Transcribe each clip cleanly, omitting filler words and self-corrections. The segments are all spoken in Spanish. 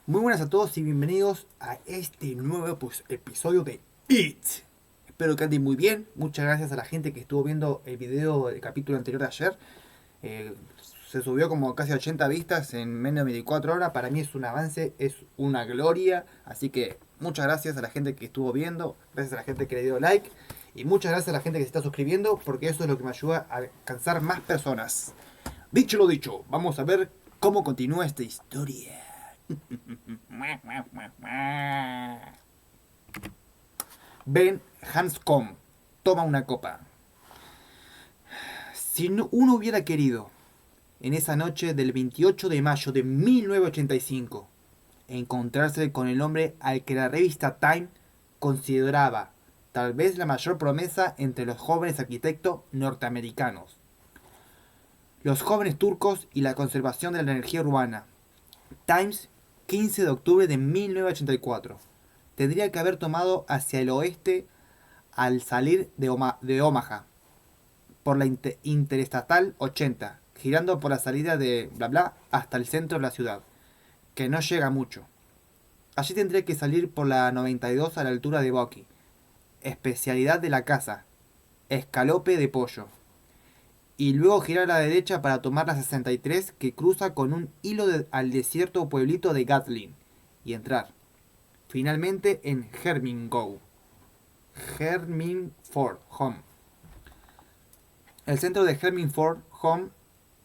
Muy buenas a todos y bienvenidos a este nuevo episodio de IT. Espero que anden muy bien. Muchas gracias a la gente que estuvo viendo el video del capítulo anterior de ayer. Eh, Se subió como casi 80 vistas en menos de 24 horas. Para mí es un avance, es una gloria. Así que muchas gracias a la gente que estuvo viendo. Gracias a la gente que le dio like. Y muchas gracias a la gente que se está suscribiendo, porque eso es lo que me ayuda a alcanzar más personas. Dicho lo dicho, vamos a ver cómo continúa esta historia. Ben Hanscom toma una copa. Si uno hubiera querido, en esa noche del 28 de mayo de 1985, encontrarse con el hombre al que la revista Time consideraba tal vez la mayor promesa entre los jóvenes arquitectos norteamericanos, los jóvenes turcos y la conservación de la energía urbana. Times, 15 de octubre de 1984. Tendría que haber tomado hacia el oeste al salir de Omaha por la Interestatal 80, girando por la salida de bla bla hasta el centro de la ciudad, que no llega mucho. Allí tendría que salir por la 92 a la altura de Bucky, especialidad de la casa, escalope de pollo, y luego girar a la derecha para tomar la 63 que cruza con un hilo al desierto pueblito de Gatlin y entrar, finalmente, en Hermingford Home. El centro de Hermingford Home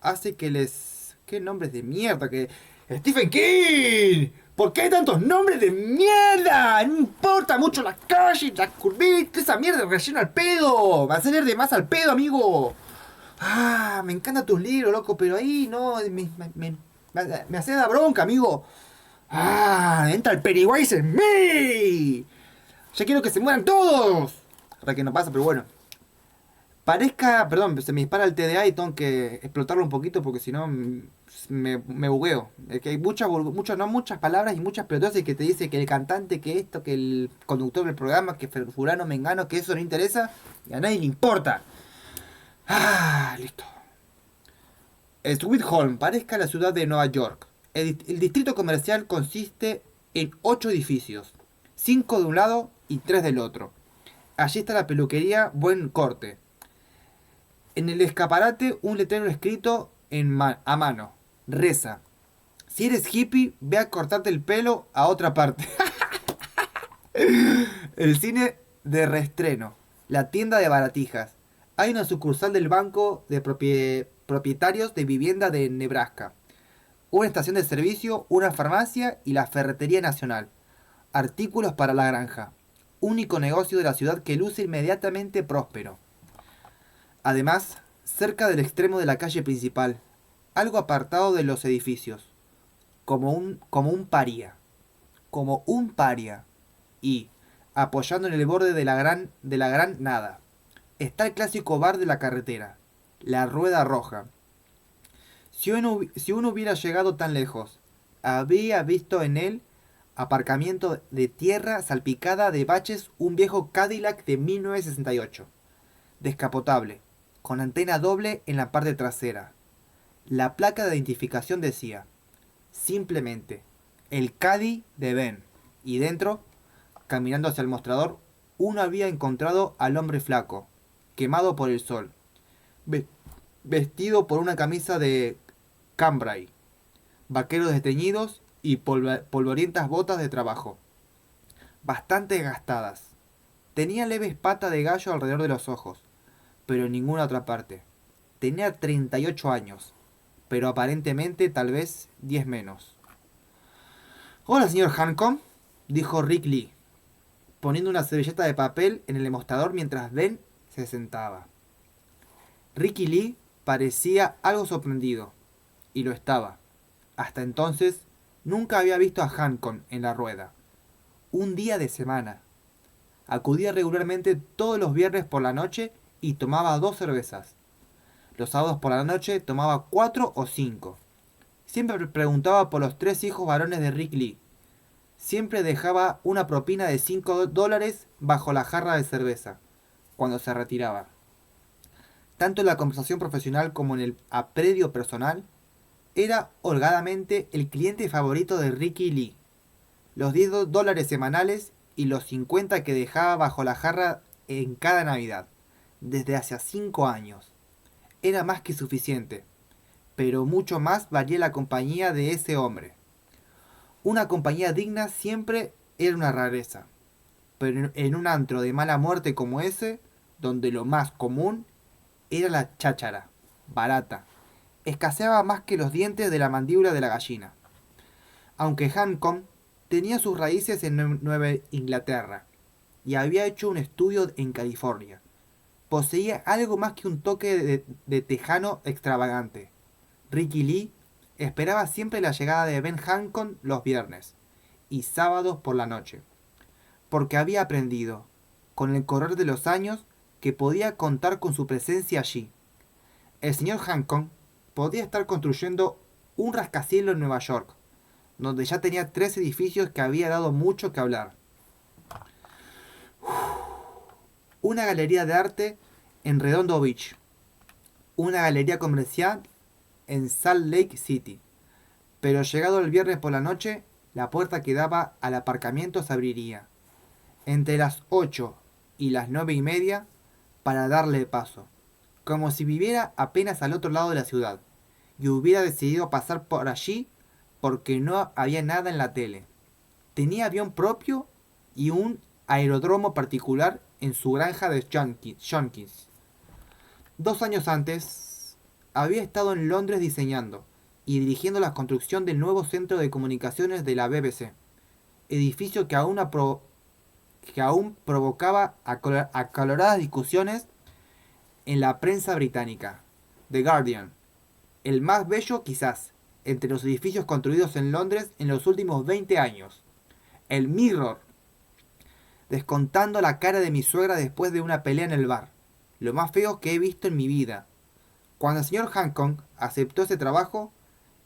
hace que les... ¡Qué nombres de mierda! Que... ¡Stephen King! ¿Por qué hay tantos nombres de mierda? No importa mucho la calle, la curvita, esa mierda relleno al pedo. Va a ser de más al pedo, amigo. Ah, me encantan tus libros, loco, pero ahí no... Me hace da bronca, amigo. Ah, entra el Pennywise en mí. Ya quiero que se mueran todos. Ahora que no pasa, pero bueno. Parezca, perdón, se me dispara el TDA y tengo que explotarlo un poquito porque si no me bugueo. Es que hay no muchas palabras y muchas pelotas que te dice que el cantante, que esto, que el conductor del programa, que fulano, mengano, que eso no interesa y a nadie le importa. Ah, listo. Sweet Home parezca la ciudad de Nueva York. El distrito comercial consiste en 8 edificios, 5 de un lado y 3 del otro. Allí está la peluquería Buen Corte. En el escaparate un letrero escrito a mano. Reza: si eres hippie, ve a cortarte el pelo a otra parte. El cine de reestreno. La tienda de baratijas. Hay una sucursal del Banco de Propietarios de Vivienda de Nebraska. Una estación de servicio, una farmacia y la Ferretería Nacional. Artículos para la granja. Único negocio de la ciudad que luce inmediatamente próspero. Además, cerca del extremo de la calle principal, algo apartado de los edificios, como un paria, y, apoyando en el borde de la gran nada, está el clásico bar de la carretera, la Rueda Roja. Si uno hubiera llegado tan lejos, habría visto en él aparcamiento de tierra salpicada de baches un viejo Cadillac de 1968, descapotable, con antena doble en la parte trasera. La placa de identificación decía, simplemente, el Caddy de Ben. Y dentro, caminando hacia el mostrador, uno había encontrado al hombre flaco, quemado por el sol, vestido por una camisa de cambray, vaqueros desteñidos y polvorientas botas de trabajo, bastante gastadas. Tenía leves patas de gallo alrededor de los ojos, pero en ninguna otra parte. Tenía 38 años, pero aparentemente tal vez 10 menos. Hola, señor Hancom, dijo Rick Lee, poniendo una servilleta de papel en el mostrador mientras Ben se sentaba. Ricky Lee parecía algo sorprendido, y lo estaba. Hasta entonces, nunca había visto a Hancom en la rueda. Un día de semana. Acudía regularmente todos los viernes por la noche y tomaba 2 cervezas. Los sábados por la noche tomaba 4 o 5. Siempre preguntaba por los 3 hijos varones de Rick Lee. Siempre dejaba una propina de $5 bajo la jarra de cerveza, cuando se retiraba. Tanto en la conversación profesional como en el apredio personal, era holgadamente el cliente favorito de Ricky Lee. los $10 semanales y los 50 que dejaba bajo la jarra en cada Navidad, desde hace 5 años. Era más que suficiente, pero mucho más valía la compañía de ese hombre. Una compañía digna siempre era una rareza, pero en un antro de mala muerte como ese, donde lo más común era la cháchara, barata, escaseaba más que los dientes de la mandíbula de la gallina. Aunque Hancom tenía sus raíces en Nueva Inglaterra y había hecho un estudio en California, poseía algo más que un toque de tejano extravagante. Ricky Lee esperaba siempre la llegada de Ben Hancom los viernes y sábados por la noche, porque había aprendido, con el correr de los años, que podía contar con su presencia allí. El señor Hancom podía estar construyendo un rascacielos en Nueva York, donde ya tenía 3 edificios que había dado mucho que hablar. Una galería de arte en Redondo Beach, una galería comercial en Salt Lake City. Pero llegado el viernes por la noche, la puerta que daba al aparcamiento se abriría, entre las 8 y las 9:30, para darle paso, como si viviera apenas al otro lado de la ciudad, y hubiera decidido pasar por allí porque no había nada en la tele. Tenía avión propio y un aeródromo particular en su granja de Yonkins. 2 años antes, había estado en Londres diseñando y dirigiendo la construcción del nuevo centro de comunicaciones de la BBC, edificio que aún provocaba acaloradas discusiones en la prensa británica. The Guardian, el más bello quizás entre los edificios construidos en Londres en los últimos 20 años. El Mirror, descontando la cara de mi suegra después de una pelea en el bar, lo más feo que he visto en mi vida. Cuando el señor Hancock aceptó ese trabajo,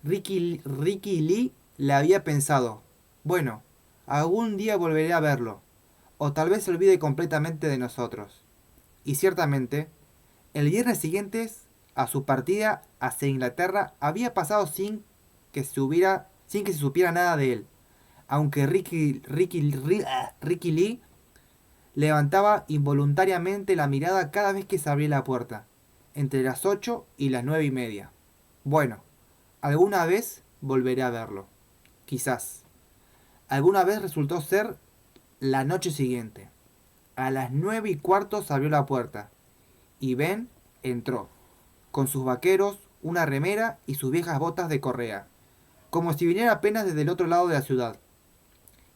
Ricky Lee le había pensado, bueno, algún día volveré a verlo, o tal vez se olvide completamente de nosotros. Y ciertamente, el viernes siguiente a su partida hacia Inglaterra había pasado sin que se supiera nada de él, aunque Ricky Lee levantaba involuntariamente la mirada cada vez que se abría la puerta, entre las 8 y las 9:30. Bueno, alguna vez volveré a verlo. Quizás. Alguna vez resultó ser la noche siguiente. A las 9:15 se abrió la puerta y Ben entró, con sus vaqueros, una remera y sus viejas botas de correa, como si viniera apenas desde el otro lado de la ciudad.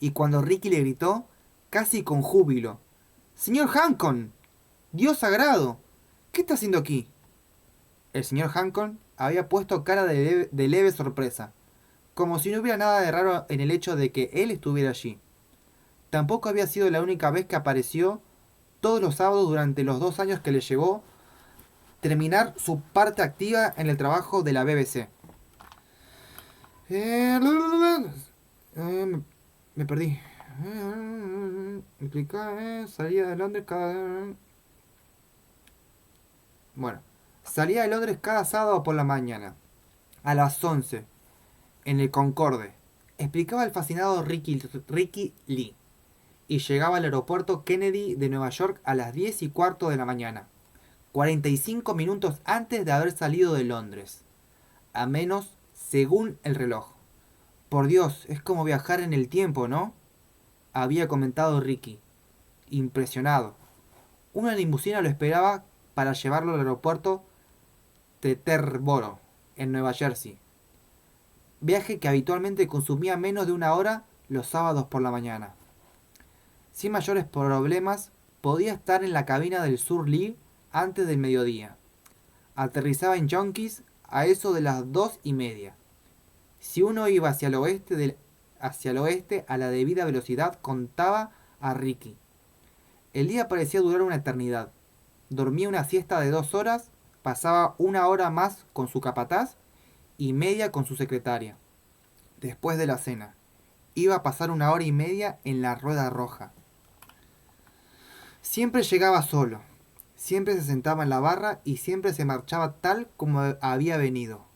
Y cuando Ricky le gritó, casi con júbilo, «¡Señor Hancom! ¡Dios sagrado! ¿Qué está haciendo aquí?» El señor Hancom había puesto cara de leve sorpresa, como si no hubiera nada de raro en el hecho de que él estuviera allí. Tampoco había sido la única vez que apareció todos los sábados durante los 2 años que le llevó terminar su parte activa en el trabajo de la BBC. Me perdí. Salía de Londres Bueno, salía de Londres cada sábado por la mañana, a las 11, en el Concorde. Explicaba el fascinado Ricky Lee. Y llegaba al aeropuerto Kennedy de Nueva York a las 10:15 de la mañana, 45 minutos antes de haber salido de Londres. A menos según el reloj. Por Dios, es como viajar en el tiempo, ¿no?, había comentado Ricky, impresionado. Una limusina lo esperaba para llevarlo al aeropuerto de Teterboro, en Nueva Jersey. Viaje que habitualmente consumía menos de una hora los sábados por la mañana. Sin mayores problemas, podía estar en la cabina del Sur Lee antes del mediodía. Aterrizaba en Yonkins a eso de las 2:30. Si uno iba hacia el oeste a la debida velocidad, contaba a Ricky. El día parecía durar una eternidad. Dormía una siesta de 2 horas, pasaba una hora más con su capataz y media con su secretaria. Después de la cena, iba a pasar una hora y media en la rueda roja. Siempre llegaba solo, siempre se sentaba en la barra y siempre se marchaba tal como había venido.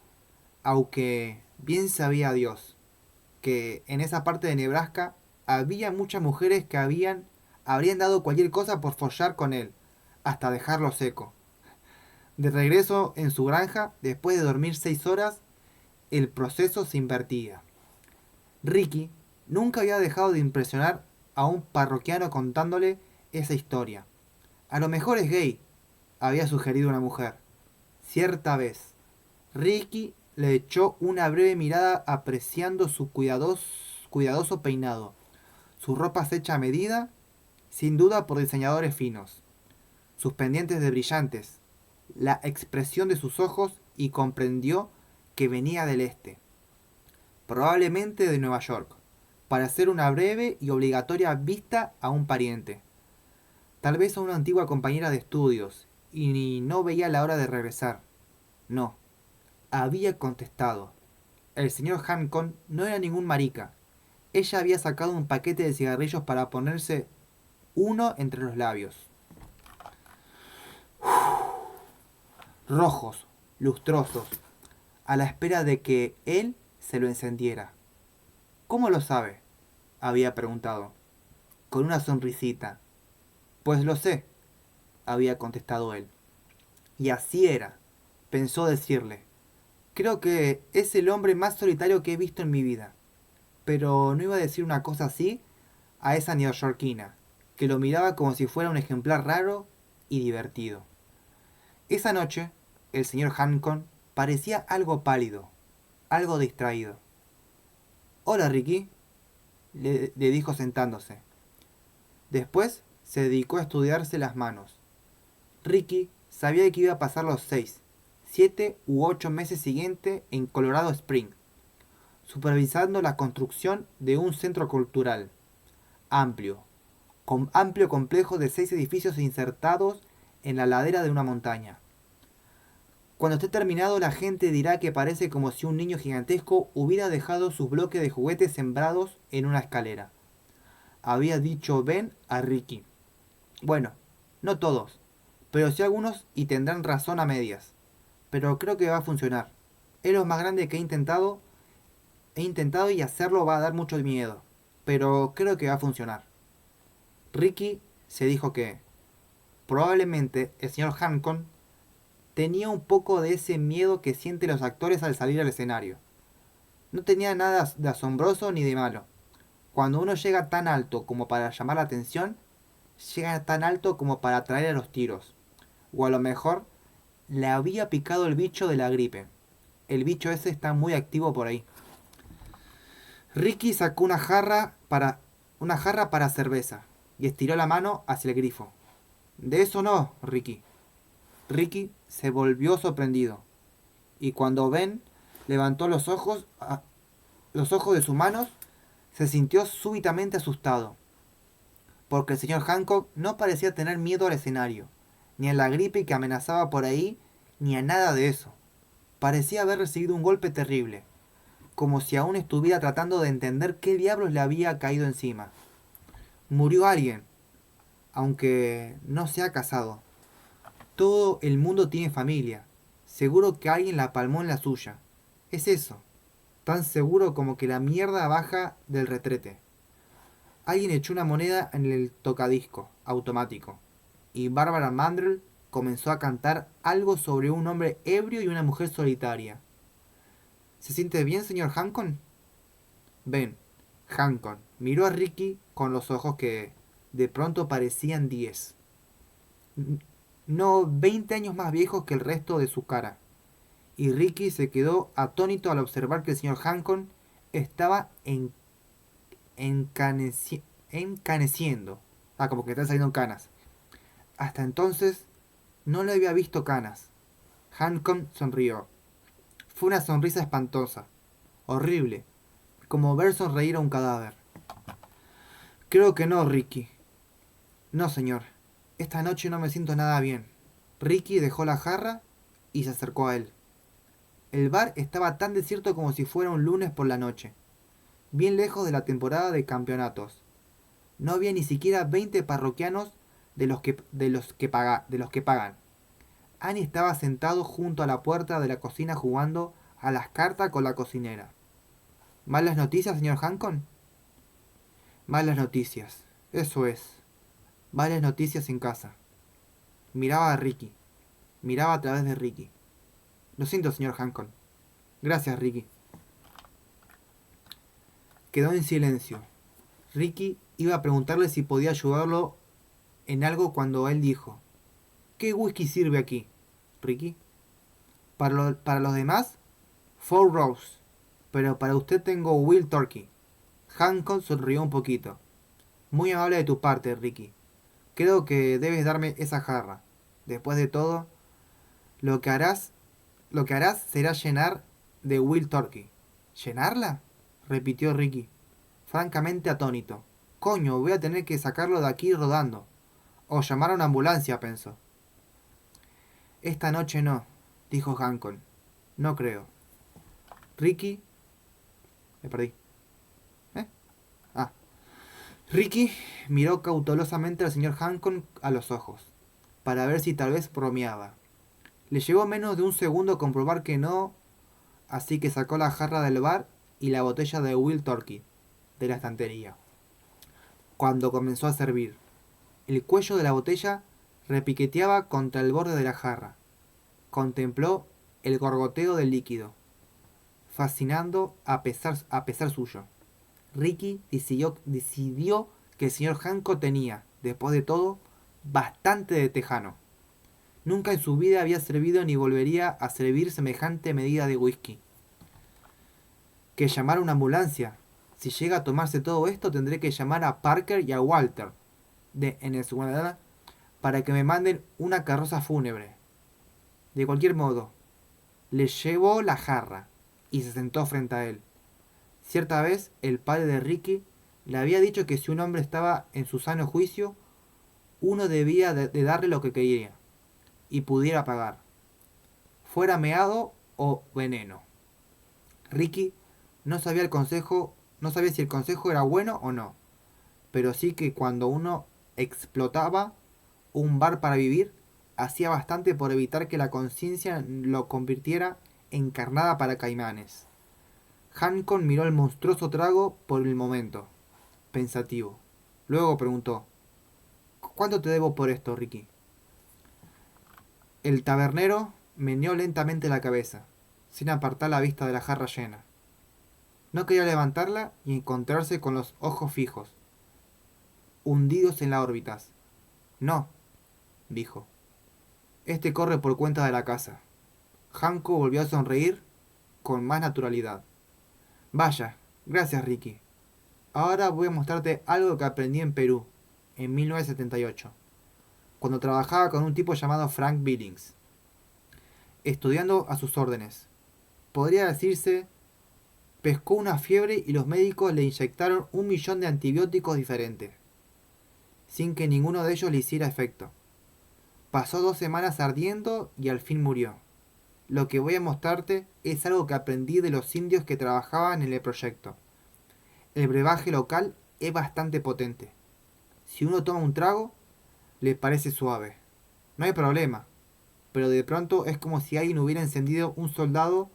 Aunque bien sabía Dios que en esa parte de Nebraska Había muchas mujeres que habrían dado cualquier cosa por follar con él, hasta dejarlo seco. De regreso en su granja, después de dormir 6 horas, el proceso se invertía. Ricky nunca había dejado de impresionar a un parroquiano contándole esa historia. A lo mejor es gay, había sugerido una mujer. Cierta vez, Ricky le echó una breve mirada apreciando su cuidadoso peinado, sus ropas hechas a medida, sin duda por diseñadores finos, sus pendientes de brillantes, la expresión de sus ojos y comprendió que venía del este, probablemente de Nueva York, para hacer una breve y obligatoria vista a un pariente, tal vez a una antigua compañera de estudios, y no veía la hora de regresar. No, había contestado. El señor Hancon no era ningún marica. Ella había sacado un paquete de cigarrillos para ponerse uno entre los labios. Rojos, lustrosos, a la espera de que él se lo encendiera. ¿Cómo lo sabe? Había preguntado, con una sonrisita. Pues lo sé, había contestado él. Y así era, pensó decirle. Creo que es el hombre más solitario que he visto en mi vida. Pero no iba a decir una cosa así a esa neoyorquina, que lo miraba como si fuera un ejemplar raro y divertido. Esa noche, el señor Hancon parecía algo pálido, algo distraído. Hola, Ricky, le dijo sentándose. Después se dedicó a estudiarse las manos. Ricky sabía que iba a pasar los 6, 7 u 8 meses siguientes en Colorado Springs, supervisando la construcción de un centro cultural amplio, con amplio complejo de 6 edificios insertados en la ladera de una montaña. Cuando esté terminado, la gente dirá que parece como si un niño gigantesco hubiera dejado sus bloques de juguetes sembrados en una escalera. Había dicho Ben a Ricky. Bueno, no todos, pero sí algunos y tendrán razón a medias. Pero creo que va a funcionar. Es lo más grande que he intentado y hacerlo va a dar mucho miedo. Pero creo que va a funcionar. Ricky se dijo que probablemente el señor Hancon tenía un poco de ese miedo que sienten los actores al salir al escenario. No tenía nada de asombroso ni de malo. Cuando uno llega tan alto como para llamar la atención, llega tan alto como para atraer a los tiros. O a lo mejor le había picado el bicho de la gripe. El bicho ese está muy activo por ahí. Ricky sacó una jarra para cerveza y estiró la mano hacia el grifo. De eso no, Ricky. Ricky se volvió sorprendido y cuando Ben levantó los ojos de sus manos, se sintió súbitamente asustado, porque el señor Hancock no parecía tener miedo al escenario, ni a la gripe que amenazaba por ahí, ni a nada de eso. Parecía haber recibido un golpe terrible, como si aún estuviera tratando de entender qué diablos le había caído encima. Murió alguien, aunque no se ha casado. Todo el mundo tiene familia. Seguro que alguien la palmó en la suya. Es eso. Tan seguro como que la mierda baja del retrete. Alguien echó una moneda en el tocadisco automático. Y Barbara Mandrell comenzó a cantar algo sobre un hombre ebrio y una mujer solitaria. ¿Se siente bien, señor Hancon? Ben, Hancon miró a Ricky con los ojos que de pronto parecían 10. No 20 años más viejos que el resto de su cara. Y Ricky se quedó atónito al observar que el señor Hancon estaba encaneciendo. Ah, como que están saliendo canas. Hasta entonces no le había visto canas. Hancon sonrió. Fue una sonrisa espantosa, horrible, como ver sonreír a un cadáver. Creo que no, Ricky. No, señor. Esta noche no me siento nada bien. Ricky dejó la jarra y se acercó a él. El bar estaba tan desierto como si fuera un lunes por la noche, bien lejos de la temporada de campeonatos. No había ni siquiera 20 parroquianos de los que pagan. Annie estaba sentado junto a la puerta de la cocina jugando a las cartas con la cocinera. ¿Malas noticias, señor Hancon? Malas noticias. Eso es. Malas noticias en casa. Miraba a Ricky. Miraba a través de Ricky. Lo siento, señor Hancon. Gracias, Ricky. Quedó en silencio. Ricky iba a preguntarle si podía ayudarlo en algo cuando él dijo: ¿Qué whisky sirve aquí, Ricky? Para los demás, Four Rose. Pero para usted tengo Wild Turkey. Hancon sonrió un poquito. Muy amable de tu parte, Ricky. Creo que debes darme esa jarra. Después de todo, lo que harás, lo que harás será llenar de Wild Turkey. ¿Llenarla?, repitió Ricky, francamente atónito. Coño, voy a tener que sacarlo de aquí rodando. O llamar a una ambulancia, pensó. Esta noche no, dijo Hancon. No creo. Ricky... Me perdí. ¿Eh? Ah. Ricky miró cautelosamente al señor Hancon a los ojos, para ver si tal vez bromeaba. Le llevó menos de un segundo comprobar que no, así que sacó la jarra del bar y la botella de Wild Turkey de la estantería. Cuando comenzó a servir, el cuello de la botella repiqueteaba contra el borde de la jarra. Contempló el gorgoteo del líquido, fascinando a pesar suyo. Ricky decidió que el señor Hanco tenía, después de todo, bastante de tejano. Nunca en su vida había servido ni volvería a servir semejante medida de whisky. Que llamar a una ambulancia. Si llega a tomarse todo esto, tendré que llamar a Parker y a Walter de Venezuela para que me manden una carroza fúnebre. De cualquier modo, le llevó la jarra y se sentó frente a él. Cierta vez, el padre de Ricky le había dicho que si un hombre estaba en su sano juicio, uno debía de darle lo que quería y pudiera pagar, fuera meado o veneno. Ricky no sabía si el consejo era bueno o no, pero sí que cuando uno explotaba un bar para vivir, hacía bastante por evitar que la conciencia lo convirtiera en carnada para caimanes. Hancon miró el monstruoso trago por el momento, pensativo. Luego preguntó: ¿Cuánto te debo por esto, Ricky? El tabernero meneó lentamente la cabeza, sin apartar la vista de la jarra llena. No quería levantarla y encontrarse con los ojos fijos, hundidos en las órbitas. No, dijo. Este corre por cuenta de la casa. Hanco volvió a sonreír con más naturalidad. Vaya, gracias, Ricky. Ahora voy a mostrarte algo que aprendí en Perú, en 1978, cuando trabajaba con un tipo llamado Frank Billings, estudiando a sus órdenes. Podría decirse, pescó una fiebre y los médicos le inyectaron 1.000.000 de antibióticos diferentes, sin que ninguno de ellos le hiciera efecto. Pasó 2 semanas ardiendo y al fin murió. Lo que voy a mostrarte es algo que aprendí de los indios que trabajaban en el proyecto. El brebaje local es bastante potente. Si uno toma un trago, le parece suave. No hay problema, pero de pronto es como si alguien hubiera encendido un soldador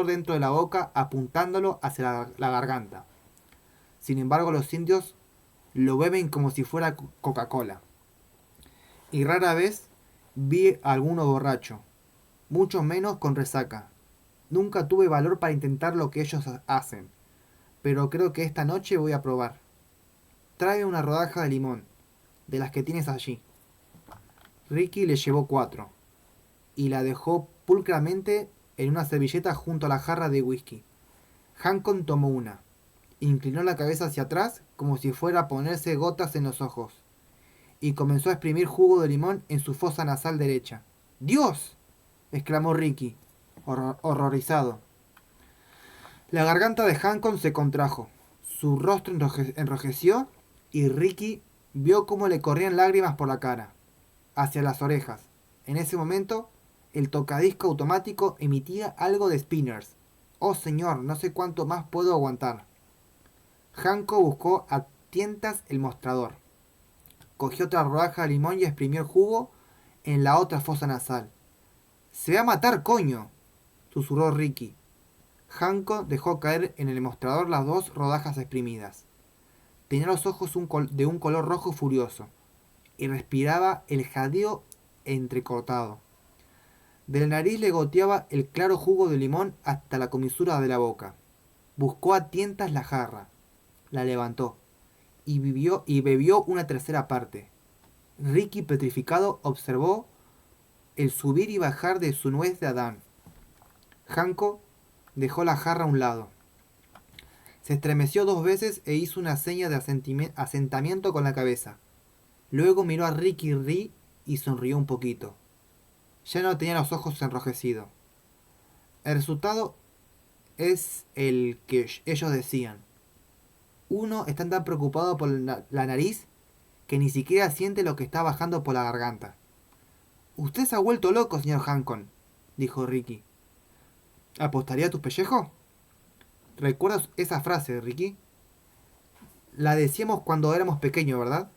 dentro de la boca apuntándolo hacia la garganta. Sin embargo, los indios lo beben como si fuera Coca-Cola. Y rara vez vi a alguno borracho, mucho menos con resaca. Nunca tuve valor para intentar lo que ellos hacen, pero creo que esta noche voy a probar. Trae una rodaja de limón, de las que tienes allí. Ricky le llevó 4, y la dejó pulcramente en una servilleta junto a la jarra de whisky. Hancon tomó una, inclinó la cabeza hacia atrás como si fuera a ponerse gotas en los ojos, y comenzó a exprimir jugo de limón en su fosa nasal derecha. ¡Dios!, exclamó Ricky, horrorizado. La garganta de Hancon se contrajo, su rostro enrojeció y Ricky vio cómo le corrían lágrimas por la cara, hacia las orejas. En ese momento, el tocadisco automático emitía algo de Spinners. Oh señor, no sé cuánto más puedo aguantar. Hanco buscó a tientas el mostrador. Cogió otra rodaja de limón y exprimió el jugo en la otra fosa nasal. ¡Se va a matar, coño!, susurró Ricky. Hanco dejó caer en el mostrador las 2 rodajas exprimidas. Tenía los ojos de un color rojo furioso y respiraba el jadeo entrecortado. De la nariz le goteaba el claro jugo de limón hasta la comisura de la boca. Buscó a tientas la jarra, la levantó y bebió una tercera parte. Ricky, petrificado, observó el subir y bajar de su nuez de Adán. Hanko dejó la jarra a un lado. Se estremeció 2 veces e hizo una seña de asentamiento con la cabeza. Luego miró a Ricky Ri y sonrió un poquito. Ya no tenía los ojos enrojecidos. El resultado es el que ellos decían. Uno está tan preocupado por la nariz que ni siquiera siente lo que está bajando por la garganta. Usted se ha vuelto loco, señor Hancon, dijo Ricky. ¿Apostaría a tu pellejo? ¿Recuerdas esa frase, Ricky? La decíamos cuando éramos pequeños, ¿verdad?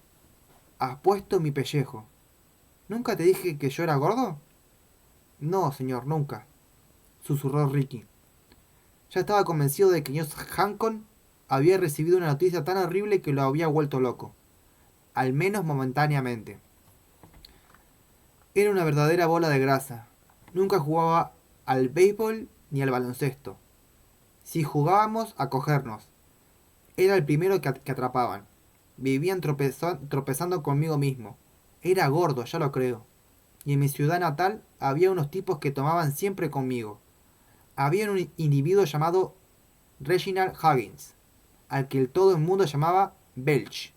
Apuesto mi pellejo. ¿Nunca te dije que yo era gordo? No, señor, nunca, susurró Ricky. Ya estaba convencido de que el señor Hancon había recibido una noticia tan horrible que lo había vuelto loco, al menos momentáneamente. Era una verdadera bola de grasa. Nunca jugaba al béisbol ni al baloncesto. Si jugábamos a cogernos, era el primero que atrapaban. Vivían tropezando conmigo mismo. Era gordo, ya lo creo. Y en mi ciudad natal había unos tipos que tomaban siempre conmigo. Había un individuo llamado Reginald Huggins, al que todo el mundo llamaba Belch,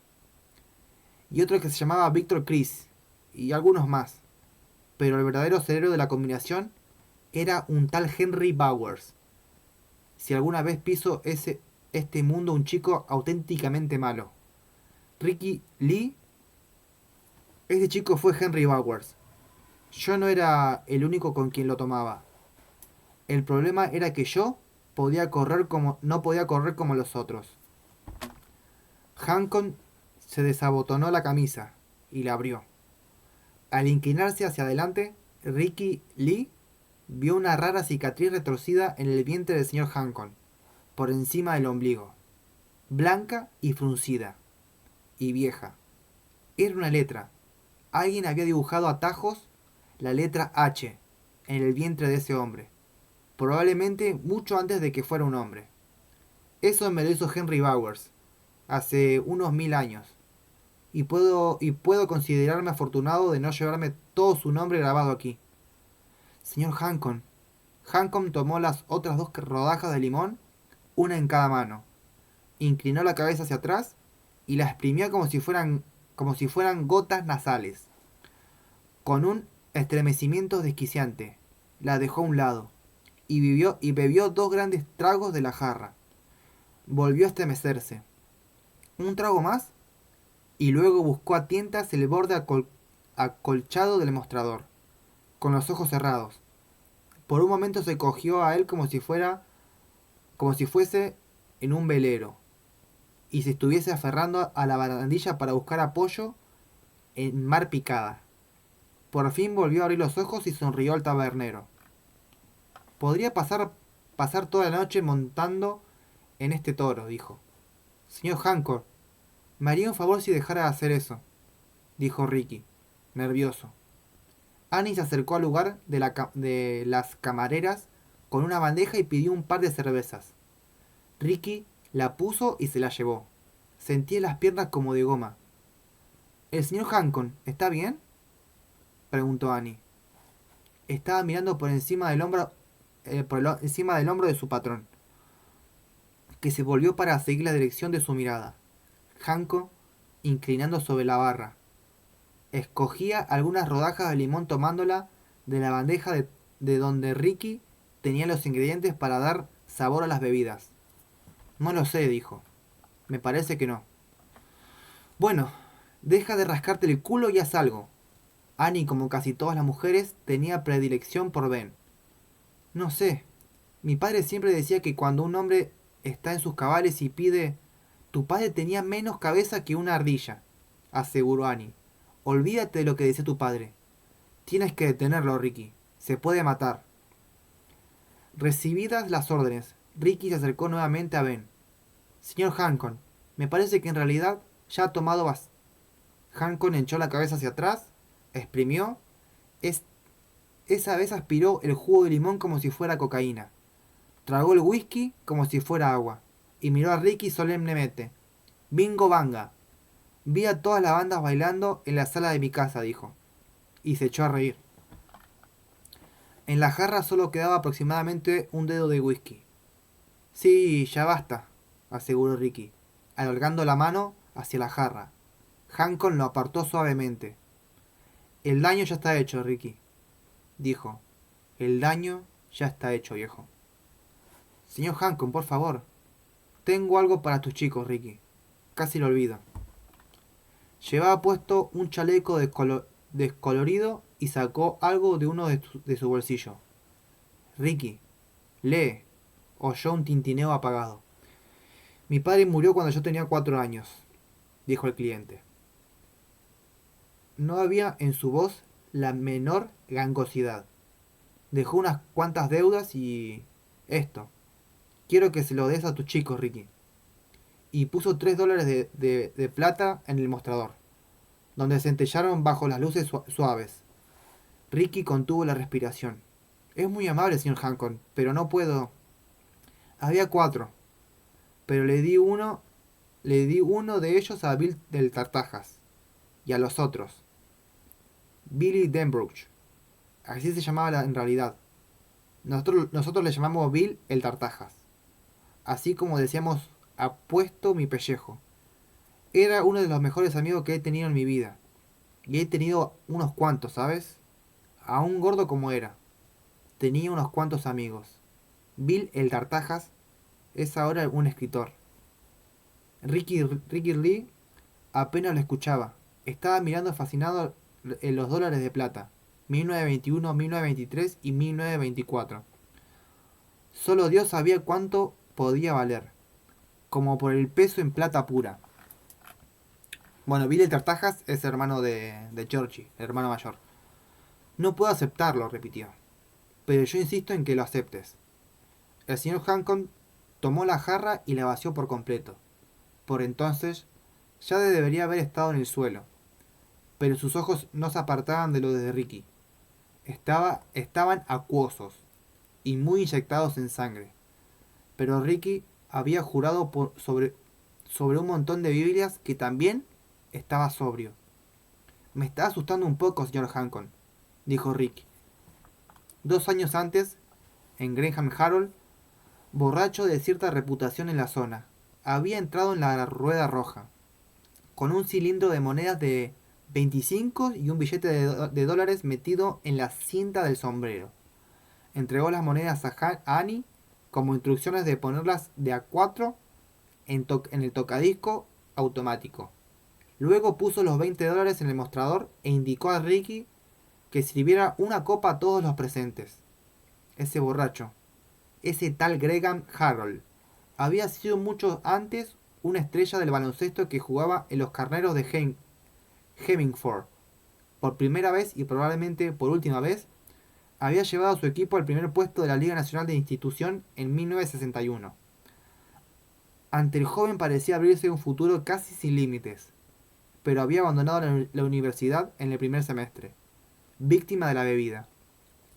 y otro que se llamaba Victor Chris, y algunos más. Pero el verdadero cerebro de la combinación era un tal Henry Bowers. Si alguna vez piso este mundo un chico auténticamente malo. Ricky Lee, ese chico fue Henry Bowers. Yo no era el único con quien lo tomaba. El problema era que yo no podía correr como los otros. Hancon se desabotonó la camisa y la abrió. Al inclinarse hacia adelante, Ricky Lee vio una rara cicatriz retorcida en el vientre del señor Hancon, por encima del ombligo, blanca y fruncida, y vieja. Era una letra. Alguien había dibujado a tajos la letra H en el vientre de ese hombre, probablemente mucho antes de que fuera un hombre. Eso me lo hizo Henry Bowers, hace unos 1000 años, y puedo considerarme afortunado de no llevarme todo su nombre grabado aquí. Señor Hancon. Hancon tomó las otras 2 rodajas de limón, una en cada mano, inclinó la cabeza hacia atrás y la exprimió como si fueran gotas nasales. Con un estremecimiento desquiciante, la dejó a un lado y bebió 2 grandes tragos de la jarra. Volvió a estremecerse. ¿Un trago más? Y luego buscó a tientas el borde acolchado del mostrador, con los ojos cerrados. Por un momento se cogió a él como si fuese en un velero, y se estuviese aferrando a la barandilla para buscar apoyo en mar picada. Por fin volvió a abrir los ojos y sonrió al tabernero. Podría pasar toda la noche montando en este toro, dijo. Señor Hancock, me haría un favor si dejara de hacer eso, dijo Ricky, nervioso. Annie se acercó al lugar de las camareras con una bandeja y pidió un par de cervezas. Ricky la puso y se la llevó. Sentía las piernas como de goma. ¿El señor Hancon está bien?, preguntó Annie. Estaba mirando por encima del hombro de su patrón, que se volvió para seguir la dirección de su mirada. Hanco, inclinando sobre la barra, escogía algunas rodajas de limón tomándola de la bandeja de donde Ricky tenía los ingredientes para dar sabor a las bebidas. No lo sé, dijo. Me parece que no. Bueno, deja de rascarte el culo y haz algo. Annie, como casi todas las mujeres, tenía predilección por Ben. No sé. Mi padre siempre decía que cuando un hombre está en sus cabales y pide... Tu padre tenía menos cabeza que una ardilla, aseguró Annie. Olvídate de lo que decía tu padre. Tienes que detenerlo, Ricky. Se puede matar. Recibidas las órdenes, Ricky se acercó nuevamente a Ben. Señor Hancon, Me parece que en realidad ya ha tomado bastante. Hancon echó la cabeza hacia atrás, exprimió, es, esa vez aspiró el jugo de limón como si fuera cocaína. Tragó el whisky como si fuera agua. Y miró a Ricky solemnemente. Bingo banga. Vi a todas las bandas bailando en la sala de mi casa, dijo. Y se echó a reír. En la jarra solo quedaba aproximadamente un dedo de whisky. Sí, ya basta, aseguró Ricky, alargando la mano hacia la jarra. Hancon lo apartó suavemente. El daño ya está hecho, Ricky, dijo. El daño ya está hecho, viejo. Señor Hancon, por favor. Tengo algo para tus chicos, Ricky. Casi lo olvido. Llevaba puesto un chaleco descolorido y sacó algo de uno de su bolsillo. Ricky, lee, oyó un tintineo apagado. Mi padre murió cuando yo tenía 4 años, dijo el cliente. No había en su voz la menor gangosidad. Dejó unas cuantas deudas y... esto. Quiero que se lo des a tus chicos, Ricky. Y puso $3 de plata en el mostrador, donde centellaron bajo las luces suaves. Ricky contuvo la respiración. Es muy amable, señor Hancon, pero no puedo... Había 4, pero le di uno de ellos a Bill del Tartajas, y a los otros. Billy Denbrook. Así se llamaba en realidad. Nosotros le llamamos Bill el Tartajas. Así como decíamos, apuesto mi pellejo. Era uno de los mejores amigos que he tenido en mi vida. Y he tenido unos cuantos, ¿sabes? Aún gordo como era. Tenía unos cuantos amigos. Bill el Tartajas es ahora un escritor. Ricky Lee apenas lo escuchaba. Estaba mirando fascinado en los dólares de plata. 1921, 1923 y 1924. Solo Dios sabía cuánto podía valer. Como por el peso en plata pura. Bueno, Billy Tartajas es hermano de Georgie, el hermano mayor. No puedo aceptarlo, repitió. Pero yo insisto en que lo aceptes. El señor Hancon tomó la jarra y la vació por completo. Por entonces, ya debería haber estado en el suelo. Pero sus ojos no se apartaban de los de Ricky. Estaban acuosos y muy inyectados en sangre. Pero Ricky había jurado sobre un montón de Biblias que también estaba sobrio. Me está asustando un poco, señor Hancon, dijo Ricky. 2 años antes, en Graham Harold, borracho de cierta reputación en la zona, había entrado en la rueda roja, con un cilindro de monedas de 25 y un billete de dólares metido en la cinta del sombrero. Entregó las monedas a Annie como instrucciones de ponerlas de a 4 en el tocadisco automático. Luego puso los $20 en el mostrador e indicó a Ricky que sirviera una copa a todos los presentes. Ese borracho, ese tal Graham Harold, había sido mucho antes una estrella del baloncesto que jugaba en los Carneros de Hemmingford. Por primera vez y probablemente por última vez, había llevado a su equipo al primer puesto de la Liga Nacional de Institución en 1961. Ante el joven parecía abrirse un futuro casi sin límites, pero había abandonado la universidad en el primer semestre, víctima de la bebida,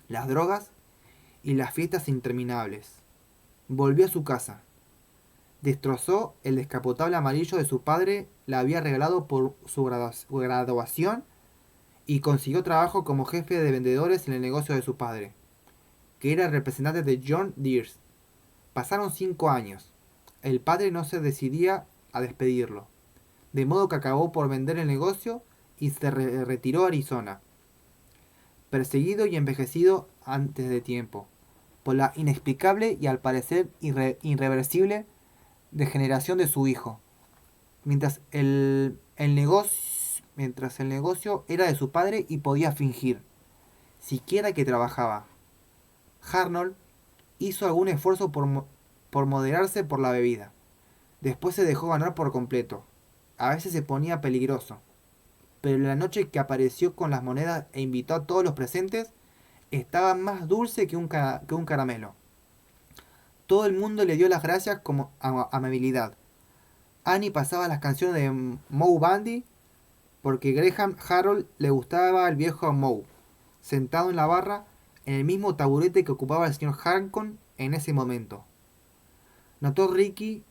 las drogas y las fiestas interminables. Volvió a su casa. Destrozó el descapotable amarillo de su padre, la había regalado por su graduación y consiguió trabajo como jefe de vendedores en el negocio de su padre, que era el representante de John Deere. Pasaron 5 años. El padre no se decidía a despedirlo, de modo que acabó por vender el negocio y se retiró a Arizona, perseguido y envejecido antes de tiempo, por la inexplicable y al parecer irreversible degeneración de su hijo, mientras el negocio era de su padre y podía fingir, siquiera que trabajaba. Arnold hizo algún esfuerzo por moderarse por la bebida. Después se dejó ganar por completo. A veces se ponía peligroso. Pero la noche que apareció con las monedas e invitó a todos los presentes, estaba más dulce que un caramelo. Todo el mundo le dio las gracias como amabilidad. Annie pasaba las canciones de Moe Bandy porque Graham Harold le gustaba el viejo Moe, sentado en la barra en el mismo taburete que ocupaba el señor Hancon en ese momento. Notó Ricky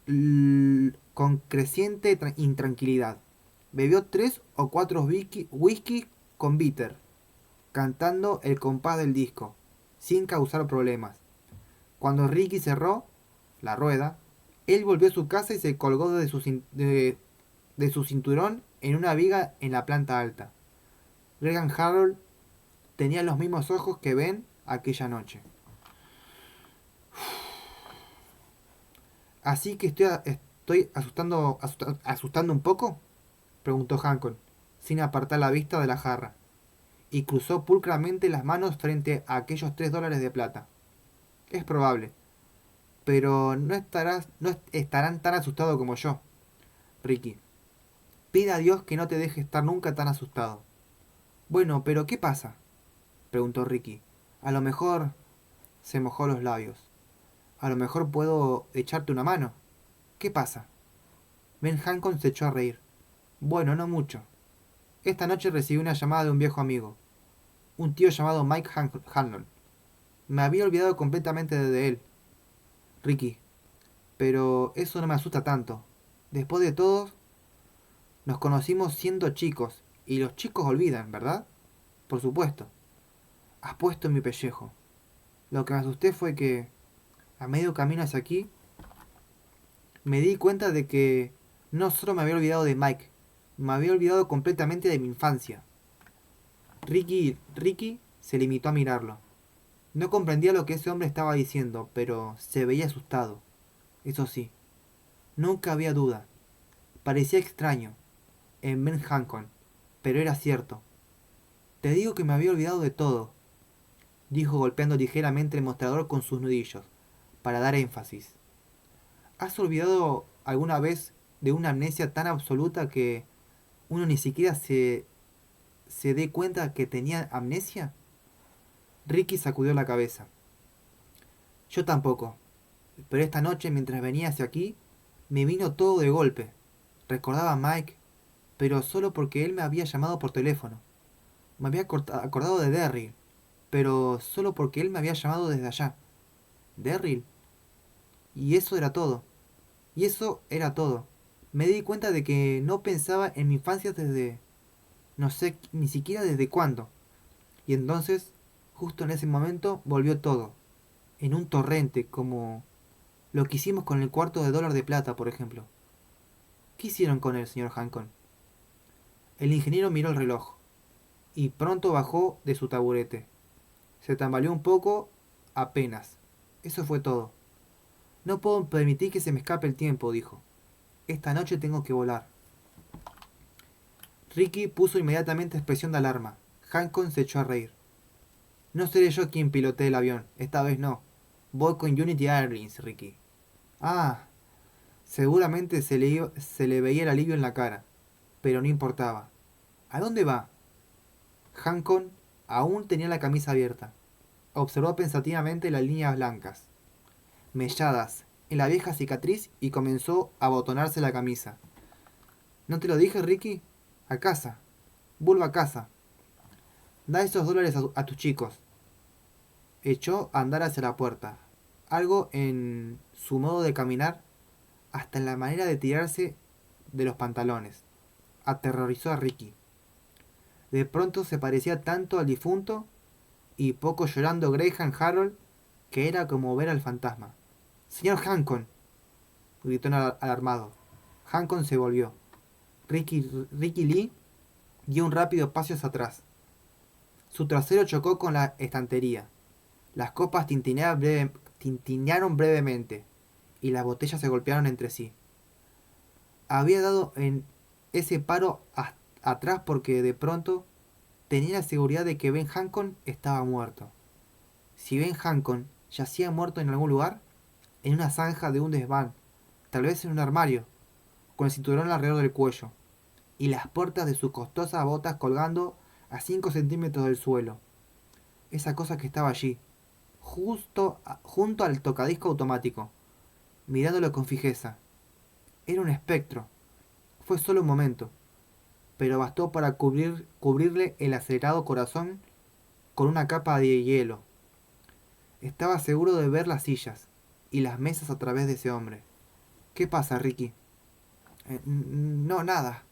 con creciente intranquilidad. Bebió 3 o 4 whisky con bitter, cantando el compás del disco, sin causar problemas. Cuando Ricky cerró la rueda, él volvió a su casa y se colgó de su cinturón en una viga en la planta alta. Regan Harold tenía los mismos ojos que Ben aquella noche. ¿Así que estoy asustando un poco? Preguntó Hancon, sin apartar la vista de la jarra, y cruzó pulcramente las manos frente a aquellos $3 de plata. Es probable, pero no estarán tan asustados como yo, Ricky. Pide a Dios que no te deje estar nunca tan asustado. Bueno, pero ¿qué pasa? Preguntó Ricky. A lo mejor se mojó los labios. A lo mejor puedo echarte una mano. ¿Qué pasa? Ben Hancon se echó a reír. Bueno, no mucho. Esta noche recibí una llamada de un viejo amigo, un tío llamado Mike Hanlon. Me había olvidado completamente de él, Ricky, pero eso no me asusta tanto. Después de todo, nos conocimos siendo chicos, y los chicos olvidan, ¿verdad? Por supuesto. Has puesto en mi pellejo. Lo que me asusté fue que, a medio camino hacia aquí, me di cuenta de que no solo me había olvidado de Mike, me había olvidado completamente de mi infancia. Ricky se limitó a mirarlo. No comprendía lo que ese hombre estaba diciendo, pero se veía asustado. Eso sí, nunca había duda. Parecía extraño, en Ben Hancon, pero era cierto. Te digo que me había olvidado de todo, dijo golpeando ligeramente el mostrador con sus nudillos, para dar énfasis. ¿Has olvidado alguna vez de una amnesia tan absoluta que uno ni siquiera se dé cuenta que tenía amnesia? Ricky sacudió la cabeza. Yo tampoco, pero esta noche mientras venía hacia aquí, me vino todo de golpe. Recordaba a Mike, pero solo porque él me había llamado por teléfono. Me había acordado de Derry, pero solo porque él me había llamado desde allá. ¿Derry? Y eso era todo. Y eso era todo. Me di cuenta de que no pensaba en mi infancia desde... no sé ni siquiera desde cuándo. Y entonces, justo en ese momento, volvió todo. En un torrente, como lo que hicimos con el $1/4 de plata, por ejemplo. ¿Qué hicieron con él, señor Hancon? El ingeniero miró el reloj, y pronto bajó de su taburete. Se tambaleó un poco, apenas. Eso fue todo. No puedo permitir que se me escape el tiempo, dijo. Esta noche tengo que volar. Ricky puso inmediatamente expresión de alarma. Hancon se echó a reír. No seré yo quien pilotee el avión, esta vez no. Voy con Unity Airlines, Ricky. Ah, seguramente se le veía el alivio en la cara, pero no importaba. ¿A dónde va? Hancon aún tenía la camisa abierta. Observó pensativamente las líneas blancas, melladas, en la vieja cicatriz y comenzó a abotonarse la camisa. ¿No te lo dije, Ricky? A casa. Vuelvo a casa. Da esos dólares a tus chicos. Echó a andar hacia la puerta. Algo en su modo de caminar, hasta en la manera de tirarse de los pantalones, aterrorizó a Ricky. De pronto se parecía tanto al difunto y poco llorando Graham Harold que era como ver al fantasma. Señor Hancon, gritó alarmado. Hancon se volvió. Ricky Lee dio un rápido paso hacia atrás. Su trasero chocó con la estantería. Las copas tintinearon brevemente y las botellas se golpearon entre sí. Había dado en ese paro atrás porque de pronto tenía la seguridad de que Ben Hancon estaba muerto. Si Ben Hancon yacía muerto en algún lugar, en una zanja de un desván, tal vez en un armario, con el cinturón alrededor del cuello, y las puertas de sus costosas botas colgando a 5 centímetros del suelo. Esa cosa que estaba allí, junto al tocadisco automático, mirándolo con fijeza. Era un espectro. Fue solo un momento, pero bastó para cubrirle el acelerado corazón con una capa de hielo. Estaba seguro de ver las sillas y las mesas a través de ese hombre. ¿Qué pasa, Ricky? No, nada.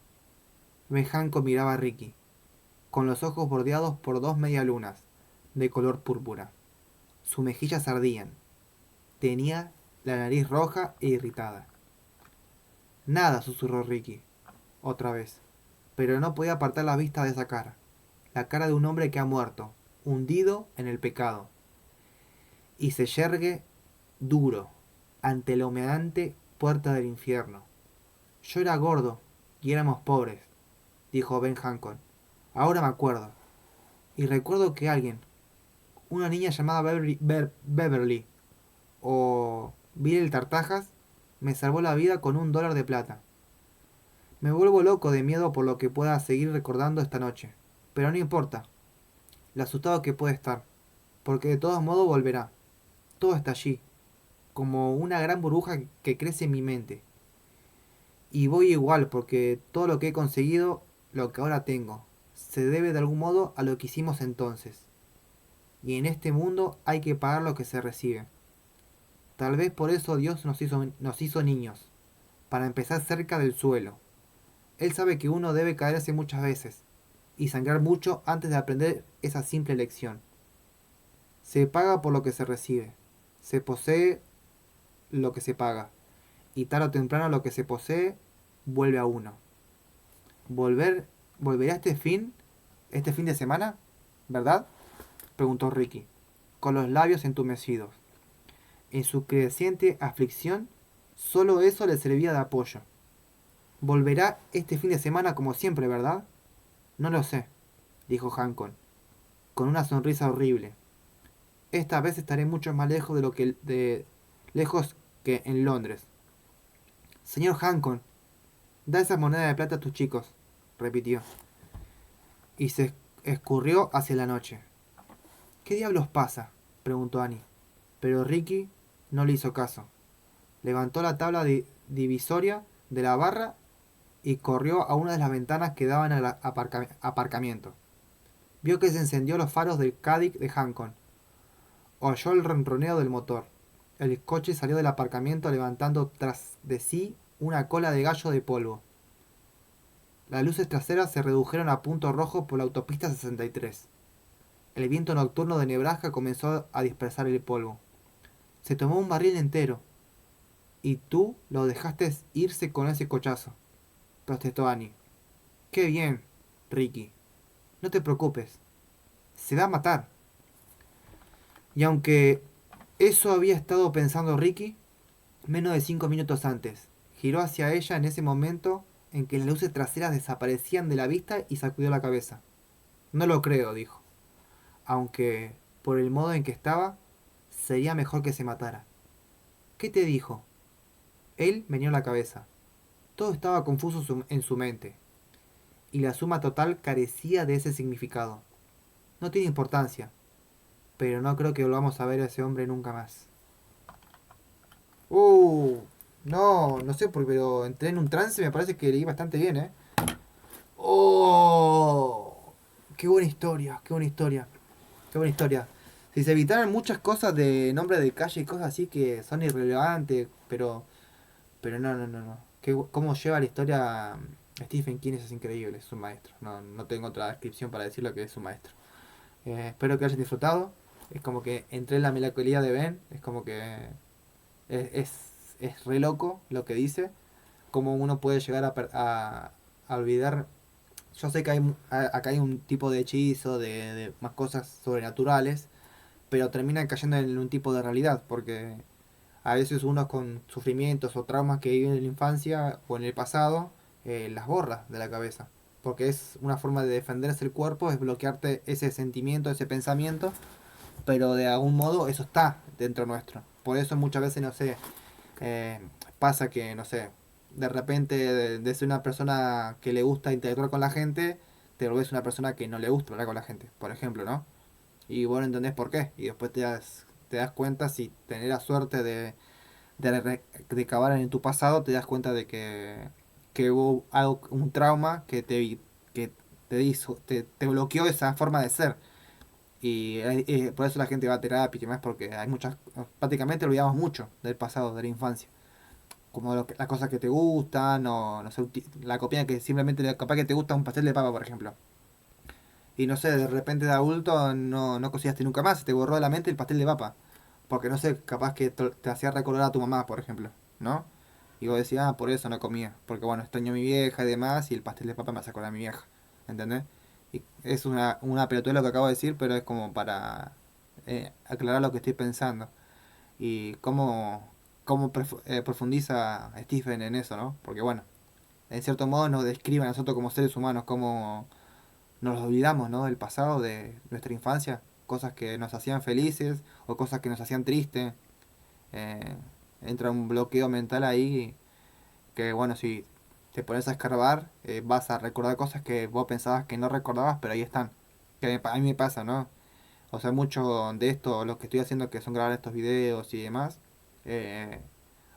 Ben Hancock miraba a Ricky, con los ojos bordeados por dos medialunas, de color púrpura. Sus mejillas ardían. Tenía la nariz roja e irritada. Nada, susurró Ricky, otra vez. Pero no podía apartar la vista de esa cara. La cara de un hombre que ha muerto, hundido en el pecado. Y se yergue duro ante la humeante puerta del infierno. Yo era gordo y éramos pobres, dijo Ben Hancock. Ahora me acuerdo. Y recuerdo que alguien, una niña llamada Beverly o Bill Tartajas, me salvó la vida con $1 de plata. Me vuelvo loco de miedo por lo que pueda seguir recordando esta noche. Pero no importa, lo asustado que puede estar, porque de todos modos volverá. Todo está allí, como una gran burbuja que crece en mi mente. Y voy igual porque todo lo que he conseguido, lo que ahora tengo, se debe de algún modo a lo que hicimos entonces. Y en este mundo hay que pagar lo que se recibe. Tal vez por eso Dios nos hizo niños, para empezar cerca del suelo. Él sabe que uno debe caerse muchas veces y sangrar mucho antes de aprender esa simple lección. Se paga por lo que se recibe, se posee lo que se paga, y tarde o temprano lo que se posee vuelve a uno. ¿Volver, ¿Volverá este fin de semana? ¿Verdad? Preguntó Ricky, con los labios entumecidos. En su creciente aflicción, solo eso le servía de apoyo. Volverá este fin de semana como siempre, ¿verdad? No lo sé, dijo Hancock, con una sonrisa horrible. Esta vez estaré mucho más lejos lejos que en Londres. Señor Hancock, da esa moneda de plata a tus chicos, repitió, y se escurrió hacia la noche. ¿Qué diablos pasa? Preguntó Annie, pero Ricky no le hizo caso. Levantó la tabla divisoria de la barra y corrió a una de las ventanas que daban al aparcamiento. Vio que se encendió los faros del Caddy de Hancock. Oyó el ronroneo del motor. El coche salió del aparcamiento levantando tras de sí una cola de gallo de polvo. Las luces traseras se redujeron a punto rojo por la autopista 63. El viento nocturno de Nebraska comenzó a dispersar el polvo. Se tomó un barril entero. Y tú lo dejaste irse con ese cochazo, protestó Annie. Qué bien, Ricky. No te preocupes. Se va a matar. Y aunque eso había estado pensando Ricky, menos de 5 minutos antes, giró hacia ella en ese momento en que las luces traseras desaparecían de la vista y sacudió la cabeza. No lo creo, dijo. Aunque, por el modo en que estaba, sería mejor que se matara. ¿Qué te dijo? Él meneó la cabeza. Todo estaba confuso en su mente, y la suma total carecía de ese significado. No tiene importancia, pero no creo que volvamos a ver a ese hombre nunca más. Uh, no sé por qué, pero entré en un trance, me parece que leí bastante bien, ¿eh? Oh, qué buena historia, qué buena historia, qué buena historia. Si se evitaran muchas cosas de nombre de calle y cosas así que son irrelevantes, pero no. Cómo lleva la historia Stephen King es increíble, es un maestro. No tengo otra descripción para decir lo que es un maestro. Espero que hayan disfrutado. Es como que entré en la melancolía de Ben, es como que es, es, es re loco lo que dice, cómo uno puede llegar a olvidar. Yo sé que acá hay un tipo de hechizo, de más cosas sobrenaturales, pero termina cayendo en un tipo de realidad, porque a veces uno con sufrimientos o traumas que vive en la infancia o en el pasado, las borra de la cabeza. Porque es una forma de defenderse el cuerpo, es bloquearte ese sentimiento, ese pensamiento, pero de algún modo eso está dentro nuestro. Por eso muchas veces, no sé, eh, pasa que, no sé, de repente de ser una persona que le gusta interactuar con la gente, te volvés una persona que no le gusta hablar con la gente, por ejemplo, ¿no? Y vos no entendés por qué. Y después te das cuenta si tenés la suerte de cavar en tu pasado, te das cuenta de que hubo algo, un trauma que te bloqueó esa forma de ser. Y por eso la gente va a terapia y demás, porque hay muchas, prácticamente olvidamos mucho del pasado, de la infancia. Como las cosas que te gustan, o no sé, la comida que simplemente capaz que te gusta un pastel de papa, por ejemplo. Y no sé, de repente de adulto no cocinaste nunca más, se te borró de la mente el pastel de papa. Porque no sé, capaz que te hacía recordar a tu mamá, por ejemplo, ¿no? Y vos decías, por eso no comía. Porque bueno, extraño a mi vieja y demás, y el pastel de papa me hace acordar a mi vieja. ¿Entendés? Y es una pelotuda lo que acabo de decir, pero es como para aclarar lo que estoy pensando. Y cómo profundiza Stephen en eso, ¿no? Porque bueno, en cierto modo nos describe a nosotros como seres humanos, cómo nos olvidamos, ¿no? Del pasado, de nuestra infancia, cosas que nos hacían felices o cosas que nos hacían tristes. Eh, Entra un bloqueo mental ahí que, bueno, si te pones a escarbar, vas a recordar cosas que vos pensabas que no recordabas, pero ahí están. A mí me pasa, ¿no? O sea, mucho de esto, lo que estoy haciendo, que son grabar estos videos y demás, eh,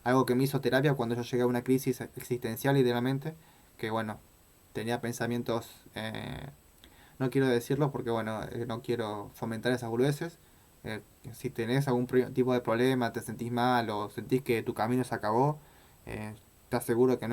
algo que me hizo terapia cuando yo llegué a una crisis existencial, literalmente, que, bueno, tenía pensamientos no quiero decirlo porque, bueno, no quiero fomentar esas boludeces. Si tenés algún tipo de problema, te sentís mal o sentís que tu camino se acabó, te aseguro que no